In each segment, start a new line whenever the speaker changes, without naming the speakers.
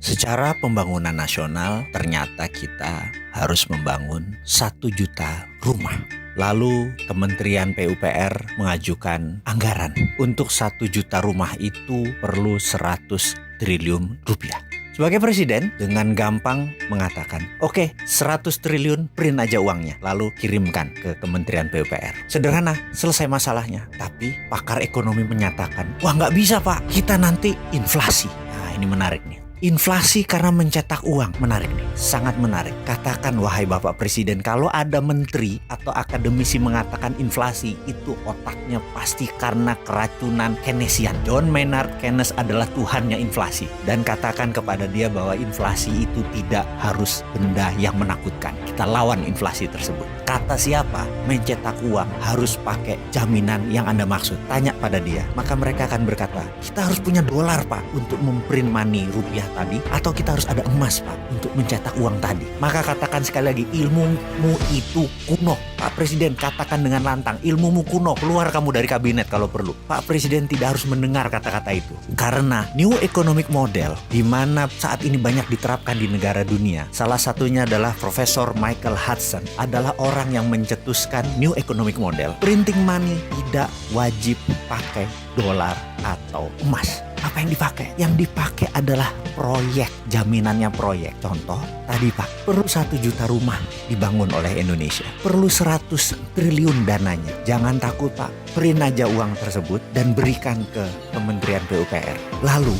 Secara pembangunan nasional, ternyata kita harus membangun 1 juta rumah. Lalu Kementerian PUPR mengajukan anggaran untuk 1 juta rumah itu perlu 100 triliun rupiah. Sebagai presiden dengan gampang mengatakan, oke, 100 triliun print aja uangnya, lalu kirimkan ke Kementerian PUPR. Sederhana, selesai masalahnya. Tapi pakar ekonomi menyatakan, wah nggak bisa Pak, kita nanti inflasi. Nah ini menarik nih. Inflasi karena mencetak uang, menarik nih, sangat menarik. Katakan wahai Bapak Presiden, kalau ada menteri atau akademisi mengatakan inflasi, itu otaknya pasti karena keracunan Keynesian. John Maynard Keynes adalah tuhannya inflasi. Dan katakan kepada dia bahwa inflasi itu tidak harus benda yang menakutkan. Kita lawan inflasi tersebut. Kata siapa? Mencetak uang harus pakai jaminan yang Anda maksud. Tanya pada dia, maka mereka akan berkata, kita harus punya dolar Pak untuk memprint money rupiah tadi, atau kita harus ada emas Pak untuk mencetak uang tadi. Maka katakan sekali lagi, ilmumu itu kuno. Pak Presiden katakan dengan lantang, ilmumu kuno, keluar kamu dari kabinet kalau perlu. Pak Presiden tidak harus mendengar kata-kata itu. Karena New Economic Model, di mana saat ini banyak diterapkan di negara dunia, salah satunya adalah Profesor Michael Hudson, adalah orang yang mencetuskan New Economic Model. Printing money tidak wajib pakai dolar atau emas. Apa yang dipakai? Yang dipakai adalah proyek, jaminannya proyek. Contoh, tadi Pak, perlu 1 juta rumah dibangun oleh Indonesia. Perlu 100 triliun dananya. Jangan takut Pak, print aja uang tersebut dan berikan ke Kementerian PUPR. Lalu,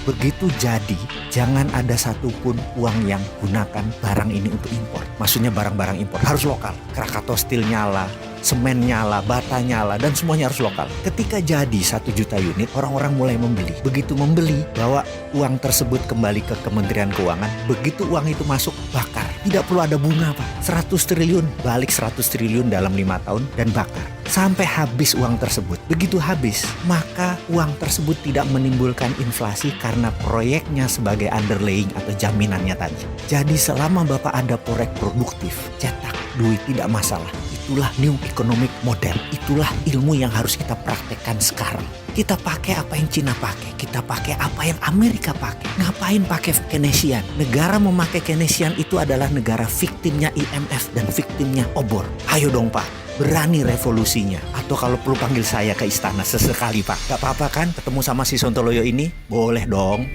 begitu jadi, jangan ada satupun uang yang gunakan barang ini untuk impor. Maksudnya barang-barang impor harus lokal. Krakatau Steel nyala, semen nyala, bata nyala, dan semuanya harus lokal. Ketika jadi 1 juta unit, orang-orang mulai membeli. Begitu membeli, bawa uang tersebut kembali ke Kementerian Keuangan. Begitu uang itu masuk, bakar. Tidak perlu ada bunga Pak. 100 triliun, balik 100 triliun dalam 5 tahun dan bakar. Sampai habis uang tersebut. Begitu habis, maka uang tersebut tidak menimbulkan inflasi karena proyeknya sebagai underlaying atau jaminannya tadi. Jadi selama Bapak ada proyek produktif, cetak duit tidak masalah. Itulah New Economic Model. Itulah ilmu yang harus kita praktekkan sekarang. Kita pakai apa yang Cina pakai. Kita pakai apa yang Amerika pakai. Ngapain pakai Keynesian? Negara memakai Keynesian itu adalah negara viktimnya IMF dan viktimnya obor. Ayo dong Pak, berani revolusinya. Atau kalau perlu panggil saya ke istana sesekali Pak. Gak apa-apa kan ketemu sama si Sontoloyo ini? Boleh dong.